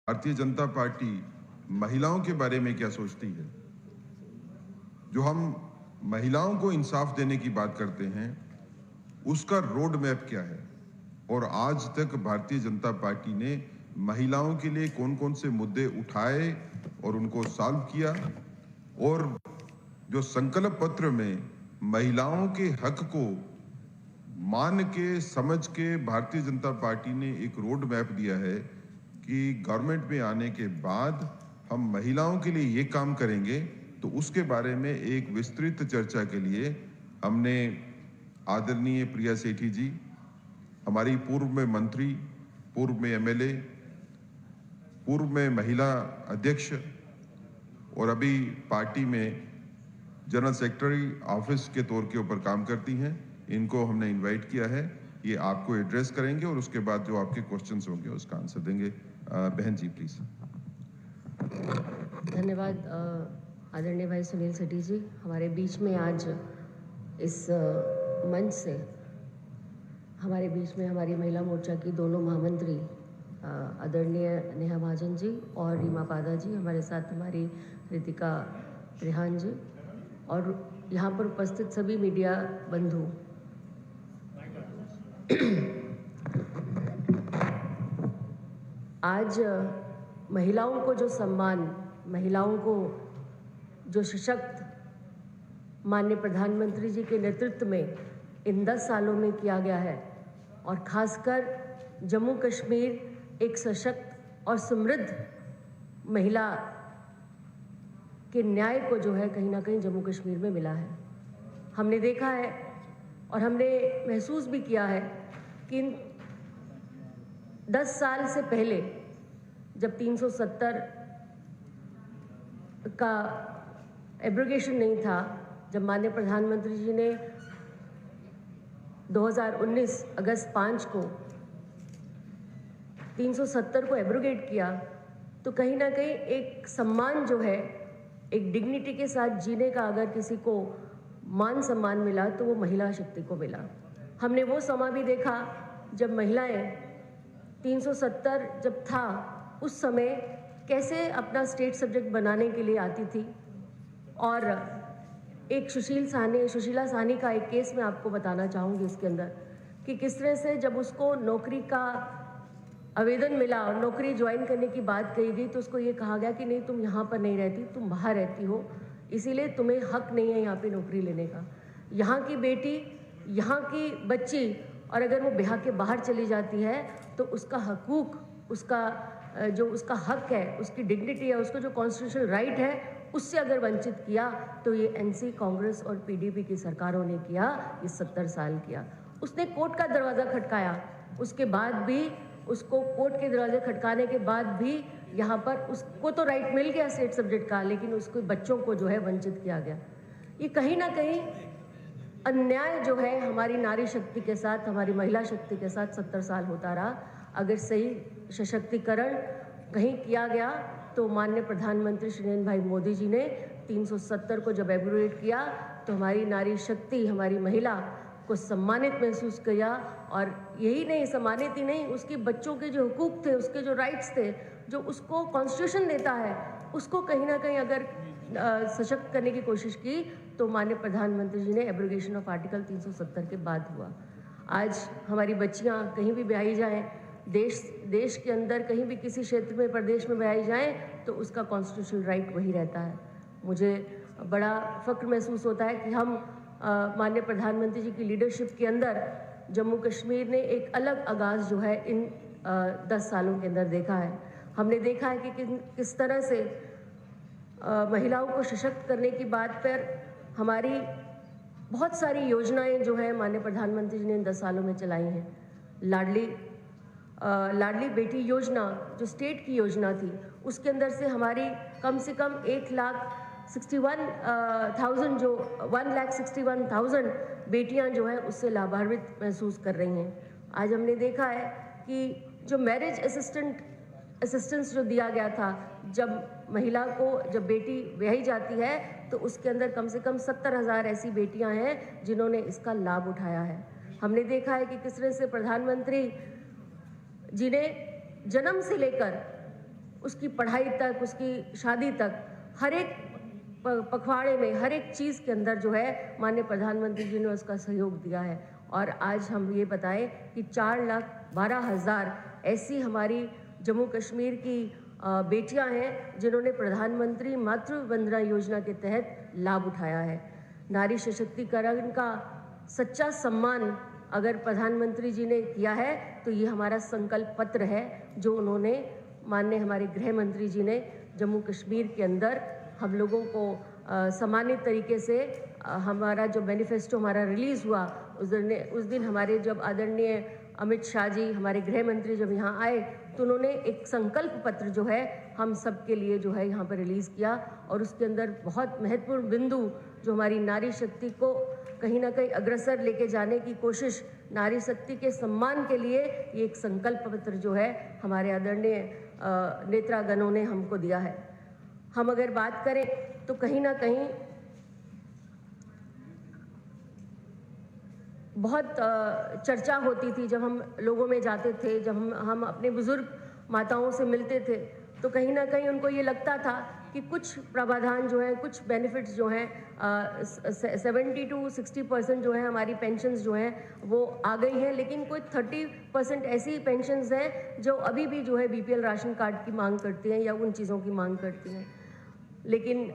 Bharatiya Janata party महिलाओं के बारे में क्या सोचती है। जो हम महिलाओं को इंसाफ देने की बात करते हैं, उसका रोड मैप क्या है और आज तक भारतीय जनता पार्टी ने महिलाओं के लिए कौन कौन से मुद्दे उठाए और उनको सॉल्व किया, और जो संकल्प पत्र में महिलाओं के हक को मान के समझ के भारतीय जनता पार्टी ने एक रोड मैप दिया है कि गवर्नमेंट में आने के बाद हम महिलाओं के लिए ये काम करेंगे, तो उसके बारे में एक विस्तृत चर्चा के लिए हमने आदरणीय प्रिया सेठी जी, हमारी पूर्व में मंत्री, पूर्व में एमएलए, पूर्व में महिला अध्यक्ष और अभी पार्टी में जनरल सेक्रेटरी ऑफिस के तौर के ऊपर काम करती हैं, इनको हमने इनवाइट किया है। ये आपको एड्रेस करेंगे और उसके बाद जो आपके क्वेश्चंस होंगे उसका आंसर देंगे। बहन जी प्लीज। धन्यवाद आदरणीय भाई सुनील सेठी जी, हमारे बीच में आज इस मंच से हमारे बीच में हमारी महिला मोर्चा की दोनों महामंत्री आदरणीय नेहा महाजन जी और रीमा पादा जी, हमारे साथ हमारी रितिका रेहान जी और यहाँ पर उपस्थित सभी मीडिया बंधु। आज महिलाओं को जो सम्मान, महिलाओं को जो सशक्त माननीय प्रधानमंत्री जी के नेतृत्व में इन 10 सालों में किया गया है, और खासकर जम्मू कश्मीर एक सशक्त और समृद्ध महिला के न्याय को जो है कहीं ना कहीं जम्मू कश्मीर में मिला है। हमने देखा है और हमने महसूस भी किया है कि 10 साल से पहले जब 370 का एब्रोगेशन नहीं था, जब माननीय प्रधानमंत्री जी ने 2019 अगस्त 5 को 370 को एब्रोगेट किया, तो कहीं ना कहीं एक सम्मान जो है, एक डिग्निटी के साथ जीने का अगर किसी को मान सम्मान मिला तो वो महिला शक्ति को मिला। हमने वो समा भी देखा जब महिलाएं 370 जब था उस समय कैसे अपना स्टेट सब्जेक्ट बनाने के लिए आती थी। और एक सुशीला साहनी का एक केस मैं आपको बताना चाहूँगी इसके अंदर, कि किस तरह से जब उसको नौकरी का आवेदन मिला और नौकरी ज्वाइन करने की बात कही गई तो उसको ये कहा गया कि नहीं, तुम यहाँ पर नहीं रहती, तुम बाहर रहती हो, इसीलिए तुम्हें हक नहीं है यहाँ पे नौकरी लेने का। यहाँ की बेटी, यहाँ की बच्ची, और अगर वो बिहार के बाहर चली जाती है तो उसका हकूक, उसका जो उसका हक है, उसकी डिग्निटी है, उसको जो कॉन्स्टिट्यूशनल राइट है, उससे अगर वंचित किया तो ये एनसी, कांग्रेस और पीडीपी की सरकारों ने किया, ये 70 साल किया। उसने कोर्ट का दरवाज़ा खटकाया, उसके बाद भी उसको कोर्ट के दरवाजे खटकाने के बाद भी यहाँ पर उसको तो राइट मिल गया स्टेट सब्जेक्ट का, लेकिन उसको बच्चों को जो है वंचित किया गया। ये कहीं ना कहीं अन्याय जो है हमारी नारी शक्ति के साथ, हमारी महिला शक्ति के साथ 70 साल होता रहा। अगर सही सशक्तिकरण कहीं किया गया तो माननीय प्रधानमंत्री श्री नरेंद्र भाई मोदी जी ने 370 को जब एब्रोगेट किया तो हमारी नारी शक्ति, हमारी महिला को सम्मानित महसूस किया। और यही नहीं, सम्मानित ही नहीं, उसके बच्चों के जो हुकूक थे, उसके जो राइट्स थे, जो उसको कॉन्स्टिट्यूशन देता है, उसको कहीं ना कहीं अगर सशक्त करने की कोशिश की तो माननीय प्रधानमंत्री जी ने एब्रोगेशन ऑफ आर्टिकल 370 के बाद हुआ। आज हमारी बच्चियां कहीं भी ब्याही जाएं, देश के अंदर कहीं भी किसी क्षेत्र में, प्रदेश में ब्याही जाएं, तो उसका कॉन्स्टिट्यूशनल राइट वही रहता है। मुझे बड़ा फ़ख्र महसूस होता है कि हम माननीय प्रधानमंत्री जी की लीडरशिप के अंदर जम्मू कश्मीर ने एक अलग आगाज़ जो है इन 10 सालों के अंदर देखा है। हमने देखा है कि किस तरह से महिलाओं को सशक्त करने की बात पर हमारी बहुत सारी योजनाएं जो है माननीय प्रधानमंत्री जी ने इन 10 सालों में चलाई हैं। लाडली बेटी योजना जो स्टेट की योजना थी, उसके अंदर से हमारी कम से कम 1,61,000 बेटियां जो है उससे लाभान्वित महसूस कर रही हैं। आज हमने देखा है कि जो मैरिज असिस्टेंस जो दिया गया था, जब महिला को, जब बेटी ब्याही जाती है तो उसके अंदर कम से कम 70,000 ऐसी बेटियां हैं जिन्होंने इसका लाभ उठाया है। हमने देखा है कि किस तरह से प्रधानमंत्री जी ने जन्म से लेकर उसकी पढ़ाई तक, उसकी शादी तक, हर एक पखवाड़े में, हर एक चीज़ के अंदर जो है माननीय प्रधानमंत्री जी ने उसका सहयोग दिया है। और आज हम ये बताएं कि 4,12,000 ऐसी हमारी जम्मू कश्मीर की बेटियां हैं जिन्होंने प्रधानमंत्री मातृ वंदना योजना के तहत लाभ उठाया है। नारी सशक्तिकरण का सच्चा सम्मान अगर प्रधानमंत्री जी ने किया है तो ये हमारा संकल्प पत्र है जो उन्होंने माननीय हमारे गृह मंत्री जी ने जम्मू कश्मीर के अंदर हम लोगों को सम्मानित तरीके से हमारा जो मैनिफेस्टो हमारा रिलीज़ हुआ उस दिन हमारे जब आदरणीय अमित शाह जी हमारे गृह मंत्री जब यहाँ आए तो उन्होंने एक संकल्प पत्र जो है हम सब के लिए जो है यहाँ पर रिलीज़ किया। और उसके अंदर बहुत महत्वपूर्ण बिंदु जो हमारी नारी शक्ति को कहीं ना कहीं अग्रसर लेके जाने की कोशिश, नारी शक्ति के सम्मान के लिए ये एक संकल्प पत्र जो है हमारे आदरणीय नेत्रागणों ने हमको दिया है। हम अगर बात करें तो कहीं ना कहीं बहुत चर्चा होती थी जब हम लोगों में जाते थे, जब हम अपने बुजुर्ग माताओं से मिलते थे तो कहीं ना कहीं उनको ये लगता था कि कुछ प्रावधान जो है, कुछ बेनिफिट्स जो हैं 70 to 60% जो है हमारी पेंशन्स जो हैं वो आ गई हैं, लेकिन कोई 30% ऐसी पेंशन्स हैं जो अभी भी जो है बीपीएल राशन कार्ड की मांग करती हैं या उन चीज़ों की मांग करती हैं। लेकिन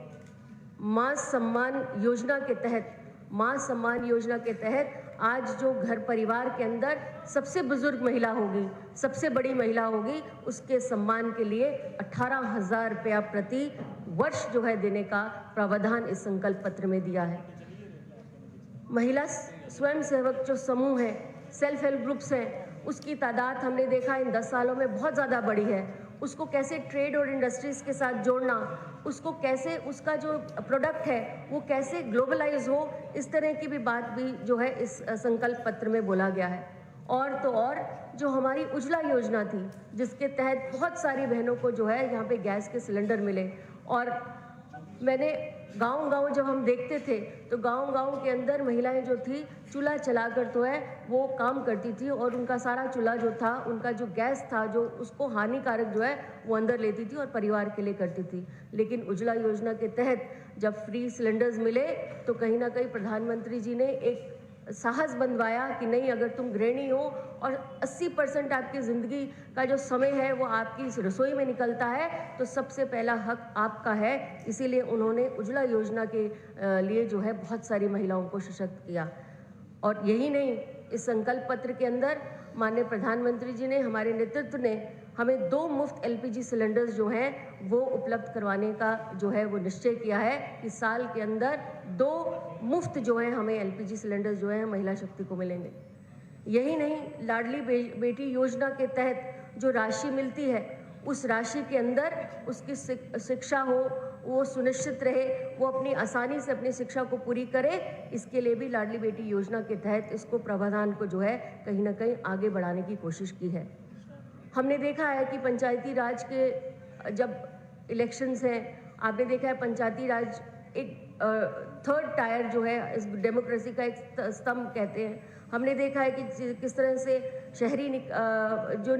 माँ सम्मान योजना के तहत आज जो घर परिवार के अंदर सबसे बुजुर्ग महिला होगी, सबसे बड़ी महिला होगी, उसके सम्मान के लिए 18,000 रुपया प्रति वर्ष जो है देने का प्रावधान इस संकल्प पत्र में दिया है। महिला स्वयं सेवक जो समूह है, सेल्फ हेल्प ग्रुप्स हैं, उसकी तादाद हमने देखा इन 10 सालों में बहुत ज़्यादा बढ़ी है। उसको कैसे ट्रेड और इंडस्ट्रीज़ के साथ जोड़ना, उसको कैसे उसका जो प्रोडक्ट है वो कैसे ग्लोबलाइज हो, इस तरह की भी बात भी जो है इस संकल्प पत्र में बोला गया है। और तो और जो हमारी उज्ज्वला योजना थी जिसके तहत बहुत सारी बहनों को जो है यहाँ पे गैस के सिलेंडर मिले, और मैंने गांव-गांव जब हम देखते थे तो गांव-गांव के अंदर महिलाएं जो थी चूल्हा चलाकर तो है वो काम करती थी और उनका सारा चूल्हा जो था, उनका जो गैस था जो उसको हानिकारक जो है वो अंदर लेती थी और परिवार के लिए करती थी। लेकिन उज्ज्वला योजना के तहत जब फ्री सिलेंडर्स मिले तो कहीं ना कहीं प्रधानमंत्री जी ने एक साहस बंधवाया कि नहीं, अगर तुम गृहिणी हो और 80% आपकी ज़िंदगी का जो समय है वो आपकी इस रसोई में निकलता है तो सबसे पहला हक आपका है। इसीलिए उन्होंने उज्ज्वला योजना के लिए जो है बहुत सारी महिलाओं को सशक्त किया। और यही नहीं, इस संकल्प पत्र के अंदर माननीय प्रधानमंत्री जी ने, हमारे नेतृत्व ने हमें 2 मुफ्त एलपीजी सिलेंडर्स जो हैं वो उपलब्ध करवाने का जो है वो निश्चय किया है कि साल के अंदर 2 मुफ्त जो है हमें एलपीजी सिलेंडर्स जो है महिला शक्ति को मिलेंगे। यही नहीं, लाडली बेटी योजना के तहत जो राशि मिलती है उस राशि के अंदर उसकी शिक्षा हो, वो सुनिश्चित रहे, वो अपनी आसानी से अपनी शिक्षा को पूरी करे, इसके लिए भी लाडली बेटी योजना के तहत इसको प्रावधान को जो है कहीं ना कहीं आगे बढ़ाने की कोशिश की है। हमने देखा है कि पंचायती राज के जब इलेक्शंस हैं, आपने देखा है पंचायती राज एक 3rd टायर जो है इस डेमोक्रेसी का एक स्तंभ कहते हैं। हमने देखा है कि किस तरह से शहरी जो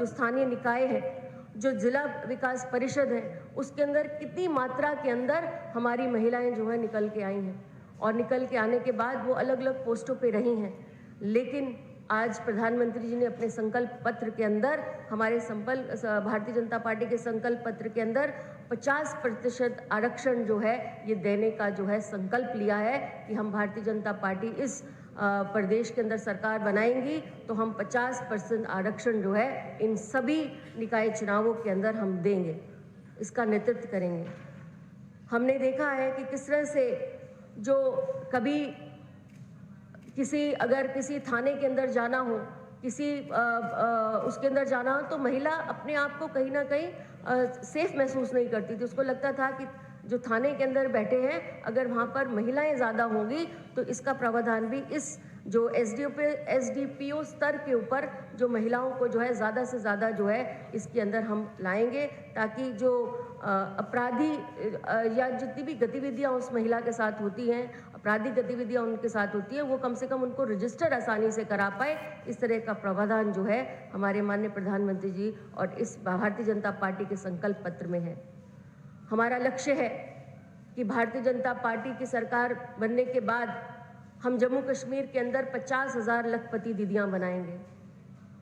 स्थानीय निकाय हैं, जो जिला विकास परिषद है, उसके अंदर कितनी मात्रा के अंदर हमारी महिलाएं जो है निकल के आई हैं और निकल के आने के बाद वो अलग अलग पोस्टों पे रही हैं। लेकिन आज प्रधानमंत्री जी ने अपने संकल्प पत्र के अंदर, हमारे भारतीय जनता पार्टी के संकल्प पत्र के अंदर 50% आरक्षण जो है ये देने का जो है संकल्प लिया है कि हम भारतीय जनता पार्टी इस प्रदेश के अंदर सरकार बनाएंगी तो हम 50% आरक्षण जो है इन सभी निकाय चुनावों के अंदर हम देंगे, इसका नेतृत्व करेंगे। हमने देखा है कि किस तरह से जो कभी अगर किसी थाने के अंदर जाना हो, उसके अंदर जाना हो तो महिला अपने आप को कहीं ना कहीं सेफ महसूस नहीं करती थी। उसको लगता था कि जो थाने के अंदर बैठे हैं अगर वहाँ पर महिलाएं ज़्यादा होंगी तो इसका प्रावधान भी इस जो एसडीपीओ स्तर के ऊपर जो महिलाओं को जो है ज़्यादा से ज़्यादा जो है इसके अंदर हम लाएंगे, ताकि जो अपराधी या जितनी भी गतिविधियां उस महिला के साथ होती हैं, आपराधिक गतिविधियां उनके साथ होती है, वो कम से कम उनको रजिस्टर आसानी से करा पाए, इस तरह का प्रावधान जो है हमारे माननीय प्रधानमंत्री जी और इस भारतीय जनता पार्टी के संकल्प पत्र में है। हमारा लक्ष्य है कि भारतीय जनता पार्टी की सरकार बनने के बाद हम जम्मू कश्मीर के अंदर 50,000 लखपति दीदियां बनाएंगे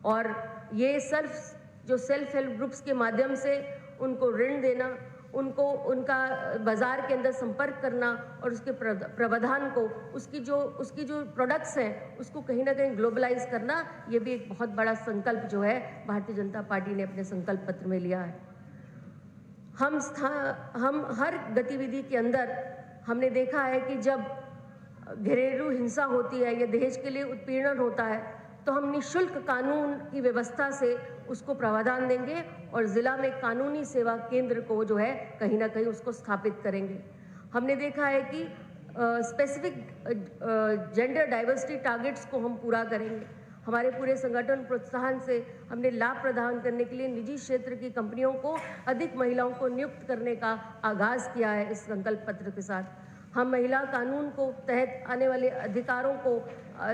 और ये सेल्फ हेल्प ग्रुप्स के माध्यम से उनको ऋण देना, उनको उनका बाजार के अंदर संपर्क करना और उसके प्रावधान को उसकी जो प्रोडक्ट्स हैं उसको कहीं ना कहीं ग्लोबलाइज करना, ये भी एक बहुत बड़ा संकल्प जो है भारतीय जनता पार्टी ने अपने संकल्प पत्र में लिया है। हम हर गतिविधि के अंदर हमने देखा है कि जब घरेलू हिंसा होती है या दहेज के लिए उत्पीड़न होता है तो हम निःशुल्क कानून की व्यवस्था से उसको प्रावधान देंगे और ज़िला में कानूनी सेवा केंद्र को जो है कहीं ना कहीं उसको स्थापित करेंगे। हमने देखा है कि स्पेसिफिक जेंडर डाइवर्सिटी टारगेट्स को हम पूरा करेंगे। हमारे पूरे संगठन प्रोत्साहन से हमने लाभ प्रदान करने के लिए निजी क्षेत्र की कंपनियों को अधिक महिलाओं को नियुक्त करने का आगाज़ किया है। इस संकल्प पत्र के साथ हम महिला कानून को तहत आने वाले अधिकारों को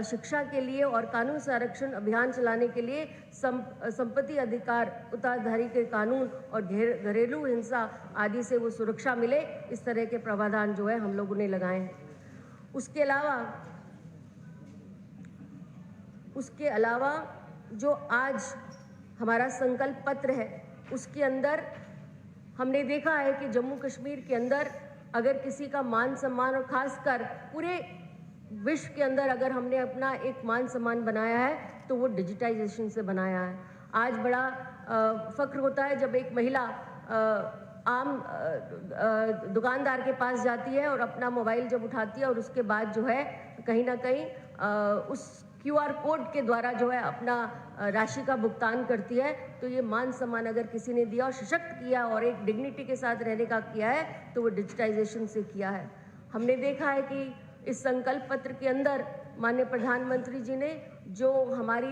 शिक्षा के लिए और कानून संरक्षण अभियान चलाने के लिए संपत्ति अधिकार उत्तराधिकारी के कानून और घरेलू हिंसा आदि से वो सुरक्षा मिले, इस तरह के प्रावधान जो है हम लोगों ने लगाए हैं। उसके अलावा जो आज हमारा संकल्प पत्र है उसके अंदर हमने देखा है कि जम्मू कश्मीर के अंदर अगर किसी का मान सम्मान और खासकर पूरे विश्व के अंदर अगर हमने अपना एक मान सम्मान बनाया है तो वो डिजिटाइजेशन से बनाया है। आज बड़ा फक्र होता है जब एक महिला आम दुकानदार के पास जाती है और अपना मोबाइल जब उठाती है और उसके बाद जो है कहीं ना कहीं उस QR कोड के द्वारा जो है अपना राशि का भुगतान करती है, तो ये मान सम्मान अगर किसी ने दिया और सशक्त किया और एक डिग्निटी के साथ रहने का किया है तो वो डिजिटाइजेशन से किया है। हमने देखा है कि इस संकल्प पत्र के अंदर माननीय प्रधानमंत्री जी ने जो हमारे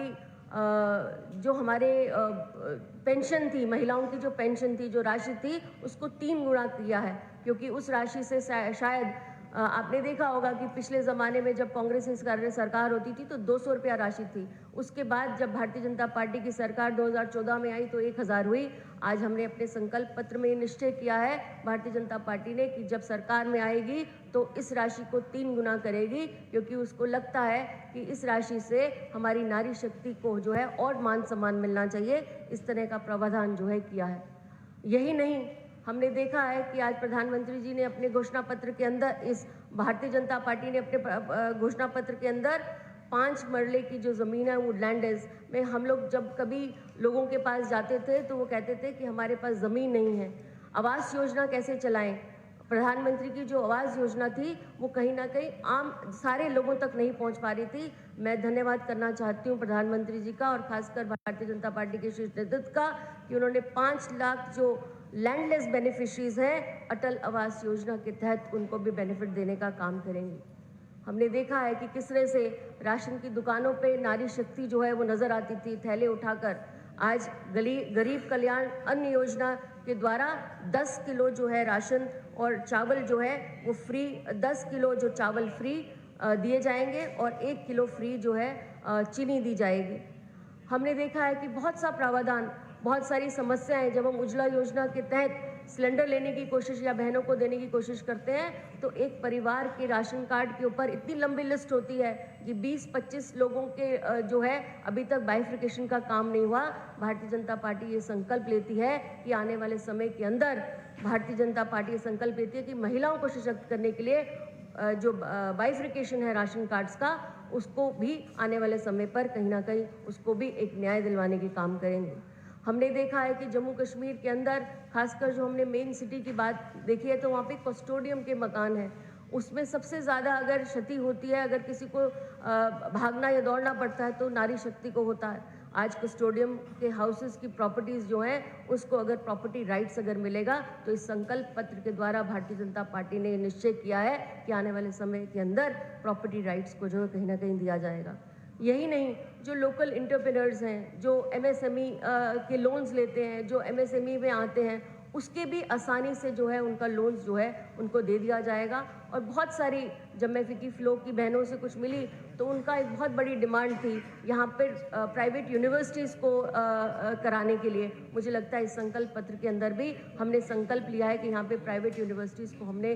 पेंशन थी, महिलाओं की जो पेंशन थी, जो राशि थी, उसको 3 गुना किया है, क्योंकि उस राशि से शायद आपने देखा होगा कि पिछले ज़माने में जब कांग्रेस की सरकार होती थी तो 200 रुपया राशि थी। उसके बाद जब भारतीय जनता पार्टी की सरकार 2014 में आई तो 1000 हुई। आज हमने अपने संकल्प पत्र में निश्चय किया है भारतीय जनता पार्टी ने कि जब सरकार में आएगी तो इस राशि को 3 गुना करेगी, क्योंकि उसको लगता है कि इस राशि से हमारी नारी शक्ति को जो है और मान सम्मान मिलना चाहिए। इस तरह का प्रावधान जो है किया है। यही नहीं, हमने देखा है कि आज प्रधानमंत्री जी ने अपने घोषणा पत्र के अंदर, इस भारतीय जनता पार्टी ने अपने घोषणा पत्र के अंदर 5 मरले की जो ज़मीन है वुडलैंड में, हम लोग जब कभी लोगों के पास जाते थे तो वो कहते थे कि हमारे पास ज़मीन नहीं है। आवास योजना कैसे चलाएं? प्रधानमंत्री की जो आवास योजना थी वो कहीं ना कहीं आम सारे लोगों तक नहीं पहुंच पा रही थी। मैं धन्यवाद करना चाहती हूं प्रधानमंत्री जी का और खासकर भारतीय जनता पार्टी के शीर्ष नेतृत्व का कि उन्होंने 5 लाख जो लैंडलेस बेनिफिशरीज हैं अटल आवास योजना के तहत उनको भी बेनिफिट देने का काम करेंगे। हमने देखा है कि किस तरह से राशन की दुकानों पे नारी शक्ति जो है वो नज़र आती थी थैले उठाकर। आज गरीब कल्याण अन्न योजना के द्वारा 10 किलो जो है राशन और चावल जो है वो फ्री, 10 किलो जो चावल फ्री दिए जाएंगे और 1 किलो फ्री जो है चीनी दी जाएगी। हमने देखा है कि बहुत सा प्रावधान, बहुत सारी समस्याएं, जब हम उज्ज्वला योजना के तहत सिलेंडर लेने की कोशिश या बहनों को देने की कोशिश करते हैं तो एक परिवार के राशन कार्ड के ऊपर इतनी लंबी लिस्ट होती है कि 20-25 लोगों के जो है अभी तक बाइफिकेशन का काम नहीं हुआ। भारतीय जनता पार्टी ये संकल्प लेती है कि आने वाले समय के अंदर भारतीय जनता पार्टी ये संकल्प लेती है कि महिलाओं को सशक्त करने के लिए जो बाइफिकेशन है राशन कार्ड्स का, उसको भी आने वाले समय पर कहीं ना कहीं उसको भी एक न्याय दिलवाने के काम करेंगे। हमने देखा है कि जम्मू कश्मीर के अंदर खासकर जो हमने मेन सिटी की बात देखी है तो वहाँ पे कस्टोडियम के मकान हैं, उसमें सबसे ज़्यादा अगर क्षति होती है, अगर किसी को भागना या दौड़ना पड़ता है तो नारी शक्ति को होता है। आज कस्टोडियम के हाउसेस की प्रॉपर्टीज़ जो हैं उसको अगर प्रॉपर्टी राइट्स अगर मिलेगा तो इस संकल्प पत्र के द्वारा भारतीय जनता पार्टी ने निश्चय किया है कि आने वाले समय के अंदर प्रॉपर्टी राइट्स को जो है कहीं ना कहीं दिया जाएगा। यही नहीं, जो लोकल एंटरप्रेन्योर्स हैं, जो MSME के लोन्स लेते हैं, जो MSME में आते हैं, उसके भी आसानी से जो है उनका लोन्स जो है उनको दे दिया जाएगा। और बहुत सारी, जब मैं फिकी फ्लो की बहनों से कुछ मिली तो उनका एक बहुत बड़ी डिमांड थी यहाँ पर प्राइवेट यूनिवर्सिटीज़ को कराने के लिए। मुझे लगता है इस संकल्प पत्र के अंदर भी हमने संकल्प लिया है कि यहाँ पे प्राइवेट यूनिवर्सिटीज़ को हमने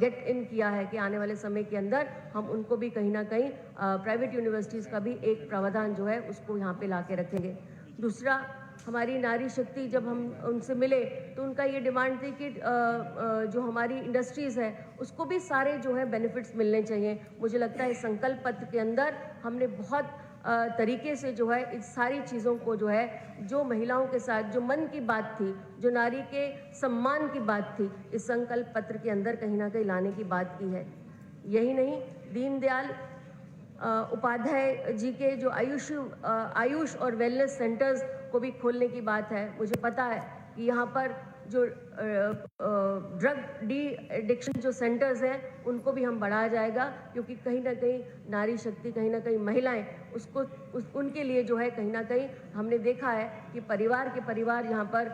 गेट इन किया है कि आने वाले समय के अंदर हम उनको भी कहीं ना कहीं प्राइवेट यूनिवर्सिटीज़ का भी एक प्रावधान जो है उसको यहाँ पे ला के रखेंगे। दूसरा, हमारी नारी शक्ति, जब हम उनसे मिले तो उनका ये डिमांड थी कि जो हमारी इंडस्ट्रीज़ है उसको भी सारे जो है बेनिफिट्स मिलने चाहिए। मुझे लगता है इस संकल्प पत्र के अंदर हमने बहुत तरीके से जो है इस सारी चीज़ों को जो है, जो महिलाओं के साथ जो मन की बात थी, जो नारी के सम्मान की बात थी, इस संकल्प पत्र के अंदर कहीं ना कहीं लाने की बात की है। यही नहीं, दीनदयाल उपाध्याय जी के जो आयुष और वेलनेस सेंटर्स को भी खोलने की बात है। मुझे पता है कि यहाँ पर जो ड्रग डी एडिक्शन जो सेंटर्स हैं उनको भी हम बढ़ाया जाएगा, क्योंकि कहीं ना कहीं नारी शक्ति, कहीं ना कहीं महिलाएं उनके लिए जो है कहीं ना कहीं हमने देखा है कि परिवार यहाँ पर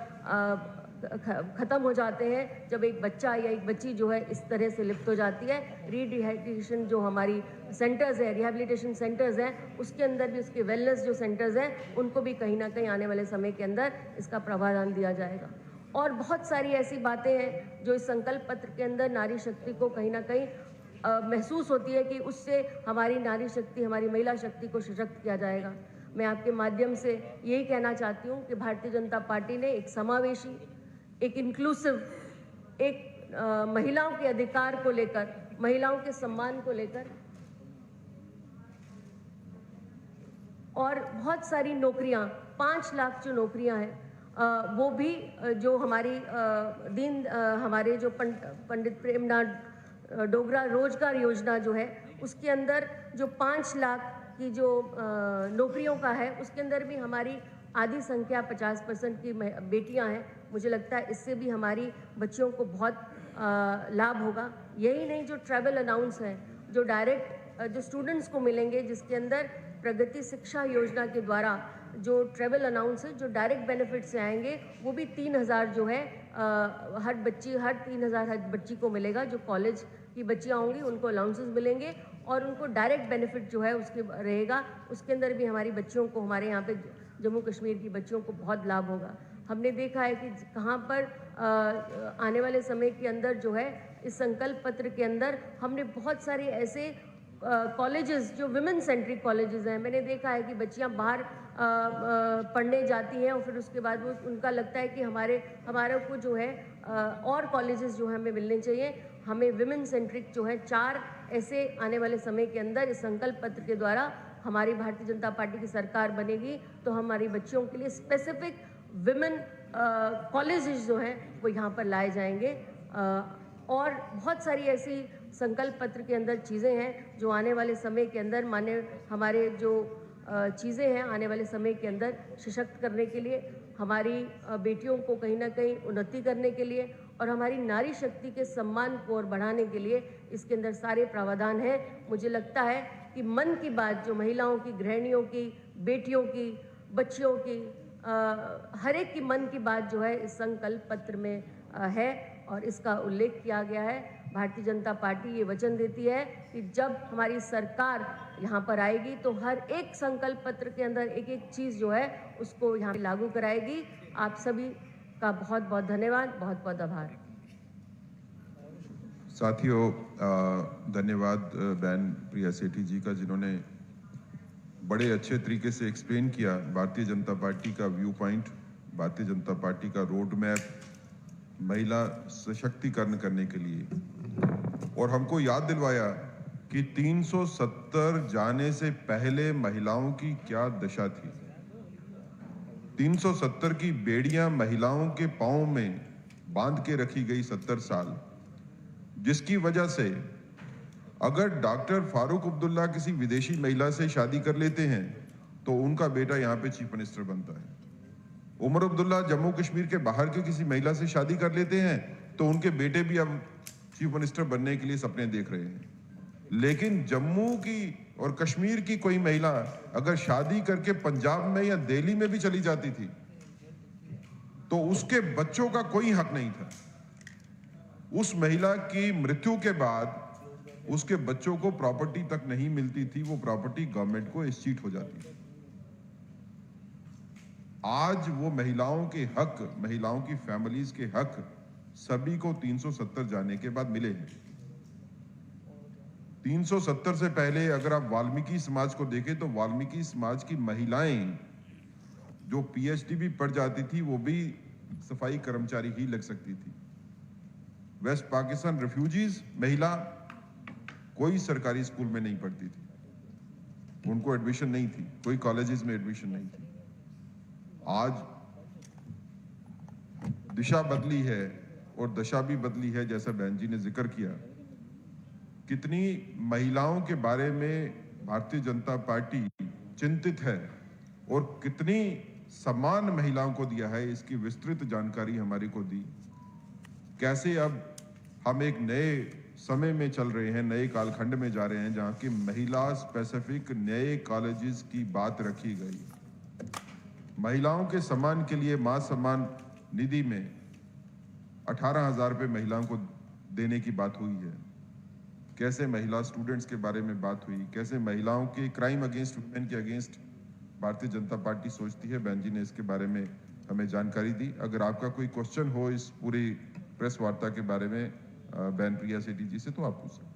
ख़त्म हो जाते हैं जब एक बच्चा या एक बच्ची जो है इस तरह से लिप्त हो जाती है। रिहैबिलिटेशन जो हमारी सेंटर्स है, रिहैबिलिटेशन सेंटर्स हैं, उसके अंदर भी उसके वेलनेस जो सेंटर्स हैं उनको भी कहीं ना कहीं आने वाले समय के अंदर इसका प्रावधान दिया जाएगा। और बहुत सारी ऐसी बातें हैं जो इस संकल्प पत्र के अंदर नारी शक्ति को कहीं ना कहीं महसूस होती है कि उससे हमारी नारी शक्ति, हमारी महिला शक्ति को सशक्त किया जाएगा। मैं आपके माध्यम से यही कहना चाहती हूँ कि भारतीय जनता पार्टी ने एक समावेशी, एक इंक्लूसिव, एक महिलाओं के अधिकार को लेकर, महिलाओं के सम्मान को लेकर और बहुत सारी नौकरियां, 5 लाख जो नौकरियां हैं वो भी जो हमारी हमारे जो पंडित प्रेमनाथ डोगरा रोजगार योजना जो है उसके अंदर जो 5 लाख की जो नौकरियों का है, उसके अंदर भी हमारी आधी संख्या 50% की बेटियां हैं। मुझे लगता है इससे भी हमारी बच्चियों को बहुत लाभ होगा। यही नहीं, जो ट्रैवल अलाउंस है, जो डायरेक्ट जो स्टूडेंट्स को मिलेंगे, जिसके अंदर प्रगति शिक्षा योजना के द्वारा जो ट्रैवल अलाउंस है, जो डायरेक्ट बेनिफिट से आएंगे, वो भी 3000 जो है हर 3000 हर बच्ची को मिलेगा। जो कॉलेज की बच्चियाँ होंगी उनको अलाउंसेस मिलेंगे और उनको डायरेक्ट बेनिफिट जो है उसके रहेगा। उसके अंदर भी हमारी बच्चियों को, हमारे यहाँ पे जम्मू कश्मीर की बच्चियों को बहुत लाभ होगा। हमने देखा है कि कहाँ पर आने वाले समय के अंदर जो है इस संकल्प पत्र के अंदर हमने बहुत सारे ऐसे कॉलेजेस जो विमेन सेंट्रिक कॉलेजेस हैं, मैंने देखा है कि बच्चियां बाहर पढ़ने जाती हैं और फिर उसके बाद वो उनका लगता है कि हमारे को जो है और कॉलेजेस जो है हमें मिलने चाहिए। हमें विमेन सेंट्रिक जो है 4 ऐसे आने वाले समय के अंदर इस संकल्प पत्र के द्वारा हमारी भारतीय जनता पार्टी की सरकार बनेगी तो हमारी बच्चियों के लिए स्पेसिफिक विमेन कॉलेजेस जो हैं वो यहाँ पर लाए जाएंगे। और बहुत सारी ऐसी संकल्प पत्र के अंदर चीज़ें हैं जो आने वाले समय के अंदर हमारे जो चीज़ें हैं आने वाले समय के अंदर सशक्त करने के लिए, हमारी बेटियों को कहीं ना कहीं उन्नति करने के लिए और हमारी नारी शक्ति के सम्मान को और बढ़ाने के लिए इसके अंदर सारे प्रावधान हैं। मुझे लगता है कि मन की बात जो महिलाओं की, गृहिणियों की, बेटियों की, बच्चियों की, हर एक की मन की बात जो है इस संकल्प पत्र में है और इसका उल्लेख किया गया है। भारतीय जनता पार्टी ये वचन देती है कि जब हमारी सरकार यहाँ पर आएगी तो हर एक संकल्प पत्र के अंदर एक एक चीज़ जो है उसको यहाँ पे लागू कराएगी। आप सभी का बहुत बहुत धन्यवाद, बहुत बहुत आभार। साथियों, धन्यवाद बहन प्रिया सेठी जी का, जिन्होंने बड़े अच्छे तरीके से एक्सप्लेन किया भारतीय जनता पार्टी का view point, Bharatiya Janata party का रोड मैप महिला सशक्तिकरण करने के लिए, और हमको याद दिलवाया कि 370 जाने से पहले महिलाओं की क्या दशा थी। 370 की बेड़ियां महिलाओं के पांव में बांध के रखी गई 70 साल, जिसकी वजह से अगर डॉक्टर फारूक अब्दुल्ला किसी विदेशी महिला से शादी कर लेते हैं तो उनका बेटा यहाँ पे चीफ मिनिस्टर बनता है। उमर अब्दुल्ला जम्मू कश्मीर के बाहर की किसी महिला से शादी कर लेते हैं तो उनके बेटे भी अब चीफ मिनिस्टर बनने के लिए सपने देख रहे हैं। लेकिन जम्मू की और कश्मीर की कोई महिला अगर शादी करके पंजाब में या दिल्ली में भी चली जाती थी तो उसके बच्चों का कोई हक नहीं था। उस महिला की मृत्यु के बाद उसके बच्चों को प्रॉपर्टी तक नहीं मिलती थी, वो प्रॉपर्टी गवर्नमेंट को एस्चीट हो जाती थी। आज वो महिलाओं के हक, महिलाओं की फैमिलीज के हक सभी को 370 जाने के बाद मिले हैं। 370 से पहले अगर आप वाल्मीकि समाज को देखें तो वाल्मीकि समाज की महिलाएं जो पीएचडी भी पढ़ जाती थी वो भी सफाई कर्मचारी ही लग सकती थी। वेस्ट पाकिस्तान रिफ्यूजीज महिला कोई सरकारी स्कूल में नहीं पढ़ती थी, उनको एडमिशन नहीं थी, कोई कॉलेजेस में एडमिशन नहीं थी। आज दिशा बदली है और दशा भी बदली है, जैसा बहन जी ने जिक्र किया। कितनी महिलाओं के बारे में भारतीय जनता पार्टी चिंतित है और कितनी सम्मान महिलाओं को दिया है, इसकी विस्तृत जानकारी हमारी को दी। कैसे अब हम एक नए समय में चल रहे हैं, नए कालखंड में जा रहे हैं जहां की महिला स्पेसिफिक नए कॉलेजेस की बात रखी गई। महिलाओं के सम्मान के लिए मां सम्मान निधि में 18,000 रुपये महिलाओं को देने की बात हुई है। कैसे महिला स्टूडेंट्स के बारे में बात हुई, कैसे महिलाओं के क्राइम अगेंस्ट वुमेन के अगेंस्ट भारतीय जनता पार्टी सोचती है, बहन जी ने इसके बारे में हमें जानकारी दी। अगर आपका कोई क्वेश्चन हो इस पूरी प्रेस वार्ता के बारे में बहन प्रिया सेठी जी से, तो आप पूछ सकते हैं।